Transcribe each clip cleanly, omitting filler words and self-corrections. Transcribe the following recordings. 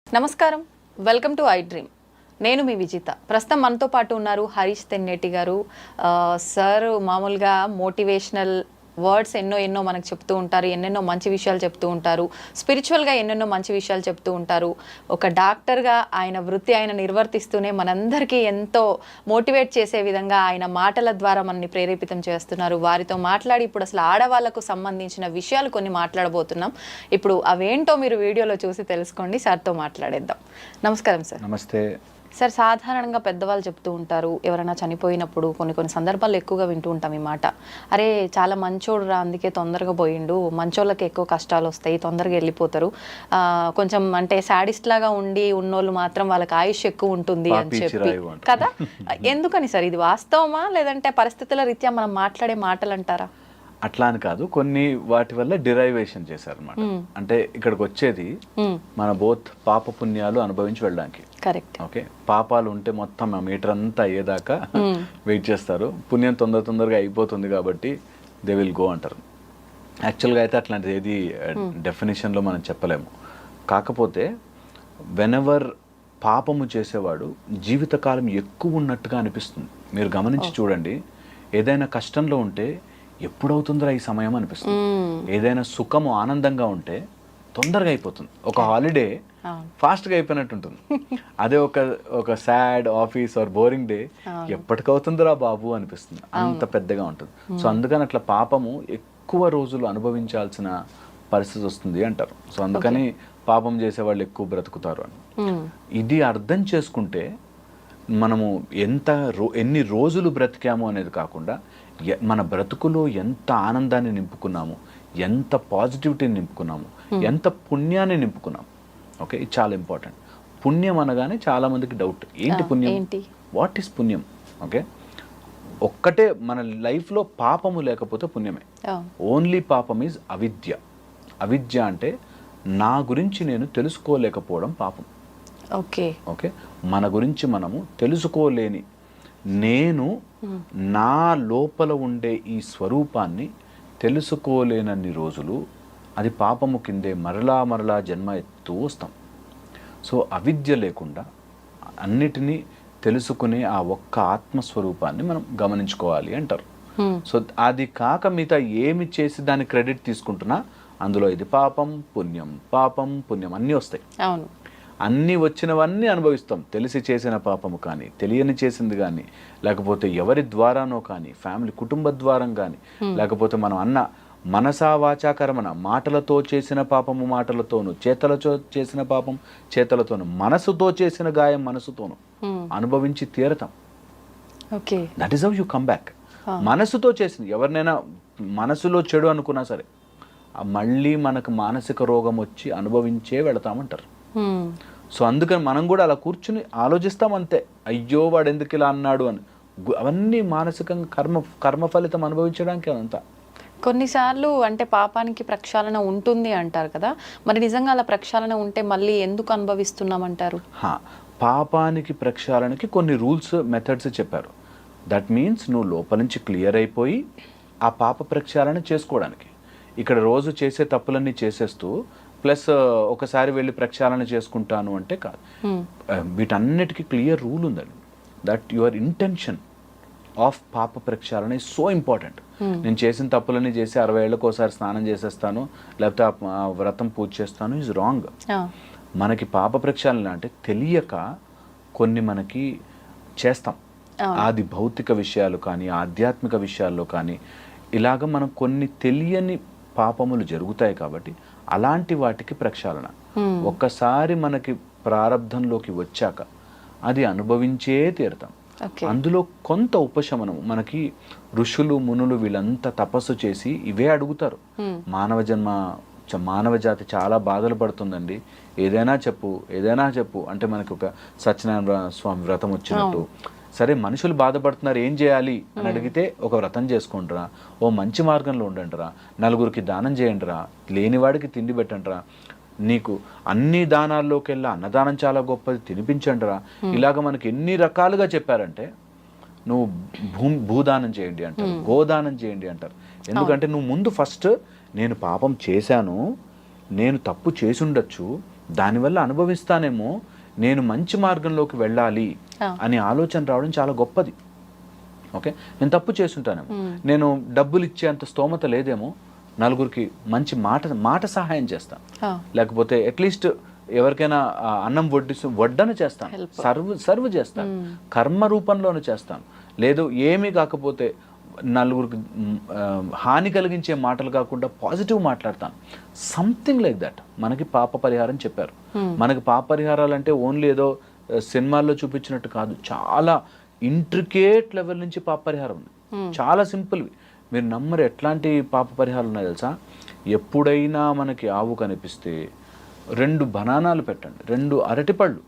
నమస్కారం, welcome to I dream. నేను మీ విజిత. ప్రస్తుతం మనతో పాటు ఉన్నారు హరీష్ తెన్నేటి గారు. సార్ మామూలుగా మోటివేషనల్ వర్డ్స్ ఎన్నో మనకు చెప్తూ ఉంటారు, ఎన్నెన్నో మంచి విషయాలు చెప్తూ ఉంటారు, స్పిరిచువల్గా ఎన్నెన్నో మంచి విషయాలు చెప్తూ ఉంటారు. ఒక డాక్టర్గా ఆయన వృత్తి ఆయన నిర్వర్తిస్తూనే మనందరికీ ఎంతో మోటివేట్ చేసే విధంగా ఆయన మాటల ద్వారా మనల్ని ప్రేరేపితం చేస్తున్నారు. వారితో మాట్లాడి ఇప్పుడు అసలు ఆడవాళ్లకు సంబంధించిన విషయాలు కొన్ని మాట్లాడబోతున్నాం. ఇప్పుడు అవేంటో మీరు వీడియోలో చూసి తెలుసుకోండి. సార్తో మాట్లాడేద్దాం. నమస్కారం సార్. నమస్తే సార్. సాధారణంగా పెద్దవాళ్ళు చెప్తూ ఉంటారు, ఎవరైనా చనిపోయినప్పుడు కొన్ని సందర్భాల్లో ఎక్కువగా వింటూ ఉంటాం ఈ మాట, అరే చాలా మంచోడు రా, అందుకే తొందరగా పోయిండు, మంచోళ్ళకి ఎక్కువ కష్టాలు వస్తాయి, తొందరగా వెళ్ళిపోతారు, కొంచెం అంటే సాడిస్ట్ లాగా ఉండి ఉన్నోళ్ళు మాత్రం వాళ్ళకి ఆయుష్ ఎక్కువ ఉంటుంది అని చెప్పి కదా. ఎందుకని సార్, ఇది వాస్తవమా లేదంటే పరిస్థితుల రీత్యా మనం మాట్లాడే మాటలు అంటారా? అట్లా అని కాదు, కొన్ని వాటి వల్ల డిరైవేషన్ చేశారనమాట. అంటే ఇక్కడికి వచ్చేది మన బోత్ పాప పుణ్యాలు అనుభవించి వెళ్ళడానికి. కరెక్ట్. ఓకే, పాపాలు ఉంటే మొత్తం ఆ మీటర్ అంతా అయ్యేదాకా వెయిట్ చేస్తారు, పుణ్యం తొందరగా అయిపోతుంది కాబట్టి దే విల్ గో అంటారు. యాక్చువల్గా అయితే అట్లాంటిది ఏది డెఫినేషన్లో మనం చెప్పలేము. కాకపోతే వెనెవర్ పాపము చేసేవాడు జీవితకాలం ఎక్కువ ఉన్నట్టుగా అనిపిస్తుంది. మీరు గమనించి చూడండి, ఏదైనా కష్టంలో ఉంటే ఎప్పుడవుతుందిరా ఈ సమయం అనిపిస్తుంది. ఏదైనా సుఖము ఆనందంగా ఉంటే తొందరగా అయిపోతుంది. ఒక హాలిడే ఫాస్ట్గా అయిపోయినట్టు ఉంటుంది. అదే ఒక sad office or boring day ఎప్పటికవుతుందిరా బాబు అనిపిస్తుంది, అంత పెద్దగా ఉంటుంది. సో అందుకని అట్లా పాపము ఎక్కువ రోజులు అనుభవించాల్సిన పరిస్థితి వస్తుంది అంటారు. సో అందుకని పాపం చేసే వాళ్ళు ఎక్కువ బ్రతుకుతారు అని. ఇది అర్థం చేసుకుంటే మనము ఎన్ని రోజులు బ్రతికాము అనేది కాకుండా మన బ్రతుకులో ఎంత ఆనందాన్ని నింపుకున్నాము, ఎంత పాజిటివిటీని నింపుకున్నాము, ఎంత పుణ్యాన్ని నింపుకున్నాము. ఓకే, ఇది చాలా ఇంపార్టెంట్. పుణ్యం అనగానే చాలా మందికి డౌట్, ఏంటి పుణ్యం, వాట్ ఈస్ పుణ్యం? ఓకే, ఒక్కటే మన లైఫ్లో పాపము లేకపోతే పుణ్యమే. ఓన్లీ పాపం ఈజ్ అవిద్య. అవిద్య అంటే నా గురించి నేను తెలుసుకోలేకపోవడం పాపం. ఓకే ఓకే, మన గురించి మనము తెలుసుకోలేని, నేను నా లోపల ఉండే ఈ స్వరూపాన్ని తెలుసుకోలేనన్ని రోజులు అది పాపము కిందే మరలా జన్మ ఎత్తూ వస్తాం. సో అవిద్య లేకుండా అన్నిటినీ తెలుసుకునే ఆ ఒక్క ఆత్మస్వరూపాన్ని మనం గమనించుకోవాలి అంటారు. సో అది కాక మిగతా ఏమి చేసి దాని క్రెడిట్ తీసుకుంటున్నా అందులో ఇది పాపం పుణ్యం అన్నీ వస్తాయి. అవును, అన్నీ వచ్చినవన్నీ అనుభవిస్తాం. తెలిసి చేసిన పాపము కానీ, తెలియని చేసింది కానీ, లేకపోతే ఎవరి ద్వారానో కానీ, ఫ్యామిలీ కుటుంబ ద్వారం కానీ, లేకపోతే మనం అన్న మనసా వాచా కర్మణ, మాటలతో చేసిన పాపము మాటలతోను, చేతలతో చేసిన పాపం చేతలతోను, మనసుతో చేసిన గాయం మనసుతోను అనుభవించి తీరతాం. Okay, that is how you come back. మనసుతో చేసింది ఎవరినైనా మనసులో చెడు అనుకున్నా సరే మళ్ళీ మనకు మానసిక రోగం వచ్చి అనుభవించే వెళతామంటారు. సో అందుకని మనం కూడా అలా కూర్చుని ఆలోచిస్తాం అంతే, అయ్యో వాడు ఎందుకు ఇలా అన్నాడు అని. అవన్నీ మానసికంగా కర్మ ఫలితం అనుభవించడానికి అంతా. కొన్నిసార్లు అంటే పాపానికి ప్రక్షాళన ఉంటుంది అంటారు కదా, మరి నిజంగా అలా ప్రక్షాళన ఉంటే మళ్ళీ ఎందుకు అనుభవిస్తున్నామంటారు? పాపానికి ప్రక్షాళనకి కొన్ని రూల్స్ మెథడ్స్ చెప్పారు. దట్ మీన్స్ నువ్వు లోపల నుంచి క్లియర్ అయిపోయి ఆ పాప ప్రక్షాళన చేసుకోవడానికి. ఇక్కడ రోజు చేసే తప్పులన్నీ చేసేస్తూ ప్లస్ ఒకసారి వెళ్ళి ప్రక్షాళన చేసుకుంటాను అంటే కాదు. వీటన్నిటికీ క్లియర్ రూల్ ఉందండి. దట్ యువర్ ఇంటెన్షన్ ఆఫ్ పాప ప్రక్షాళన ఈజ్ సో ఇంపార్టెంట్. నేను చేసిన తప్పులన్నీ చేసి 60 ఏళ్ళకి ఒకసారి స్నానం చేసేస్తాను, లేకపోతే ఆ వ్రతం పూజ చేస్తాను, ఈజ్ రాంగ్. మనకి పాప ప్రక్షాళన అంటే తెలియక కొన్ని మనకి చేస్తాం. అది భౌతిక విషయాలు కానీ, ఆధ్యాత్మిక విషయాల్లో కానీ, ఇలాగ మనం కొన్ని తెలియని పాపములు జరుగుతాయి. కాబట్టి అలాంటి వాటికి ప్రక్షాళన. ఒక్కసారి మనకి ప్రారంధంలోకి వచ్చాక అది అనుభవించే తీరుతాం. అందులో కొంత ఉపశమనం మనకి ఋషులు మునులు వీళ్ళంతా తపస్సు చేసి ఇవే అడుగుతారు. మానవ జాతి చాలా బాధలు పడుతుందండి, ఏదైనా చెప్పు అంటే మనకి ఒక సత్యనారాయణ స్వామి వ్రతం వచ్చినట్టు. సరే మనుషులు బాధపడుతున్నారు, ఏం చేయాలి అని అడిగితే ఒక వ్రతం చేసుకుంటారా, ఓ మంచి మార్గంలో ఉండండిరా, నలుగురికి దానం చేయండిరా, లేనివాడికి తిండి పెట్టండిరా, నీకు అన్ని దానాల్లోకెల్లా అన్నదానం చాలా గొప్పది, తినిపించండిరా. ఇలాగ మనకి ఎన్ని రకాలుగా చెప్పారంటే, నువ్వు భూదానం చేయండి అంటారు, గోదానం చేయండి అంటారు. ఎందుకంటే నువ్వు ముందు ఫస్ట్ నేను పాపం చేశాను, నేను తప్పు చేసి ఉండొచ్చు, దానివల్ల అనుభవిస్తానేమో, నేను మంచి మార్గంలోకి వెళ్ళాలి అనే ఆలోచన రావడం చాలా గొప్పది. ఓకే, నేను తప్పు చేసుంటానేమో, నేను డబ్బులు ఇచ్చేంత స్తోమత లేదేమో, నలుగురికి మంచి మాట సహాయం చేస్తాను, లేకపోతే అట్లీస్ట్ ఎవరికైనా అన్నం వడ్డన చేస్తాను, సర్వ్ చేస్తాను, కర్మ రూపంలోనూ చేస్తాను. లేదు ఏమీ కాకపోతే నలుగురికి హాని కలిగించే మాటలు కాకుండా పాజిటివ్ మాట్లాడతాను. Something like that. మనకి పాప పరిహారం చెప్పారు. మనకి పాప పరిహారాలు అంటే ఓన్లీ ఏదో సినిమాల్లో చూపించినట్టు కాదు, చాలా ఇంట్రికేట్ లెవెల్ నుంచి పాప పరిహారం ఉంది. చాలా సింపుల్వి, మీరు నమ్మరు ఎట్లాంటి పాప పరిహారాలు ఉన్నాయి తెలుసా. ఎప్పుడైనా మనకి ఆవు కనిపిస్తే 2 బనానాలు పెట్టండి, 2 అరటిపళ్ళు,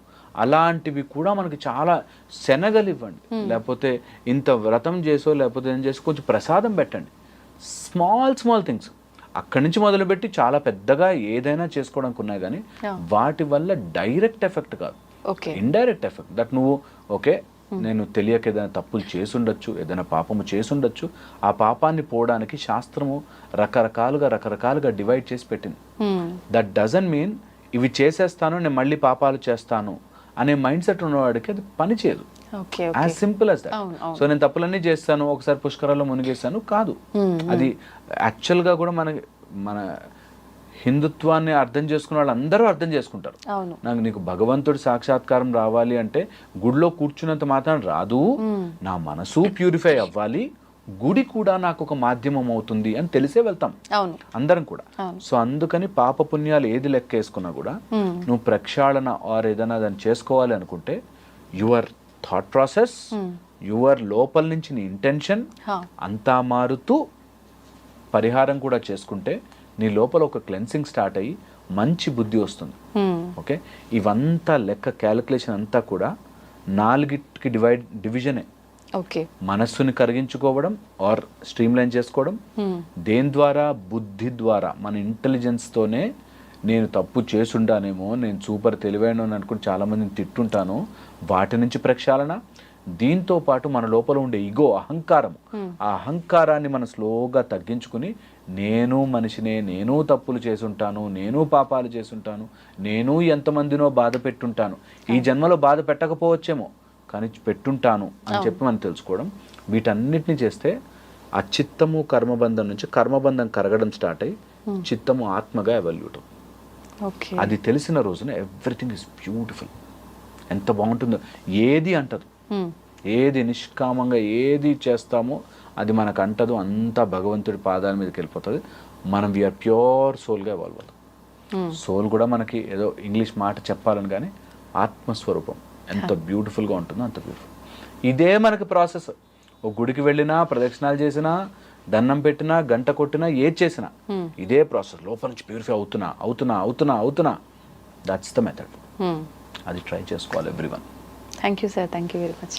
అలాంటివి కూడా మనకి చాలా శనగలు ఇవ్వండి, లేకపోతే ఇంత వ్రతం చేసో లేకపోతే ఏం చేసి కొంచెం ప్రసాదం పెట్టండి. స్మాల్ థింగ్స్ అక్కడి నుంచి మొదలుపెట్టి చాలా పెద్దగా ఏదైనా చేసుకోవడానికి ఉన్నాయి, కానీ వాటి వల్ల డైరెక్ట్ ఎఫెక్ట్ కాదు, ఇండైరెక్ట్ ఎఫెక్ట్. దట్ నువ్వు ఓకే నేను తెలియక ఏదైనా తప్పులు చేసుండొచ్చు, ఏదైనా పాపము చేసుండొచ్చు, ఆ పాపాన్ని పోవడానికి శాస్త్రము రకరకాలుగా డివైడ్ చేసి పెట్టింది. దట్ డజంట్ మీన్ ఇవి చేసేస్తాను నేను మళ్ళీ పాపాలు చేస్తాను అనే మైండ్ సెట్ ఉన్నవాడికి అది పని చేయదు. As simple as that. So నేను తప్పులన్నీ చేస్తాను, ఒకసారి పుష్కరాల్లో మునిగేస్తాను కాదు. అది యాక్చువల్గా కూడా మన హిందుత్వాన్ని అర్థం చేసుకున్న వాళ్ళు అందరూ అర్థం చేసుకుంటారు. నీకు భగవంతుడి సాక్షాత్కారం రావాలి అంటే గుడిలో కూర్చున్నంత మాత్రం రాదు, నా మనసు ప్యూరిఫై అవ్వాలి, గుడి కూడా నాకు ఒక మాధ్యమం అవుతుంది అని తెలిసే వెళ్తాం అందరం కూడా. సో అందుకని పాప పుణ్యాలు ఏది లెక్క వేసుకున్నా కూడా నువ్వు ప్రక్షాళన ఆర్ ఏదైనా దాన్ని చేసుకోవాలి అనుకుంటే యువర్ థాట్ ప్రాసెస్, యువర్ లోపల నుంచి నీ ఇంటెన్షన్ అంతా మారుతూ పరిహారం కూడా చేసుకుంటే నీ లోపల ఒక క్లెన్సింగ్ స్టార్ట్ అయ్యి మంచి బుద్ధి వస్తుంది. ఓకే, ఇవంతా లెక్క క్యాలిక్యులేషన్ అంతా కూడా 4కి డివిజనే. మనస్సుని కరిగించుకోవడం ఆర్ స్ట్రీమ్ లైన్ చేసుకోవడం, దేని ద్వారా, బుద్ధి ద్వారా, మన ఇంటెలిజెన్స్ తోనే నేను తప్పు చేసుండానేమో, నేను సూపర్ తెలివైన అనుకుని చాలా మందిని తిట్టుంటాను, వాటి నుంచి ప్రక్షాళన. దీంతో పాటు మన లోపల ఉండే ఈగో, అహంకారం, ఆ అహంకారాన్ని మనం స్లోగా తగ్గించుకుని నేను మనిషినే, నేను తప్పులు చేసుంటాను, నేను పాపాలు చేసుంటాను, నేను ఎంతమందినో బాధ పెట్టుంటాను, ఈ జన్మలో బాధ పెట్టకపోవచ్చేమో కానీ పెట్టుంటాను అని చెప్పి మనం తెలుసుకోవడం. వీటన్నిటిని చేస్తే ఆ చిత్తము కర్మబంధం నుంచి కర్మబంధం కరగడం స్టార్ట్ అయ్యి చిత్తము ఆత్మగా ఎవల్యూట్. అది తెలిసిన రోజున ఎవ్రీథింగ్ ఇస్ బ్యూటిఫుల్. ఎంత బాగుంటుందో, ఏది అంటదు, ఏది నిష్కామంగా ఏది చేస్తామో అది మనకు అంటదు, అంతా భగవంతుడి పాదాల మీదకి వెళ్ళిపోతుంది. మనం వీఆర్ ప్యూర్ సోల్గా ఎవాల్వ్ అవుతాం. సోల్ కూడా మనకి ఏదో ఇంగ్లీష్ మాట చెప్పాలని కానీ ఆత్మస్వరూపం ఎంత బ్యూటిఫుల్గా ఉంటుందో అంత బ్యూటిఫుల్. ఇదే మనకి ప్రాసెస్. ఒక గుడికి వెళ్ళినా, ప్రదక్షిణాలు చేసినా, దండం పెట్టినా, గంట కొట్టినా, ఏది చేసినా ఇదే ప్రాసెస్. లోపల నుంచి ప్యూరిఫై అవుతున్నా. That's the method. అది ట్రై చేసుకోవాలి everyone. Thank you sir, thank you very much.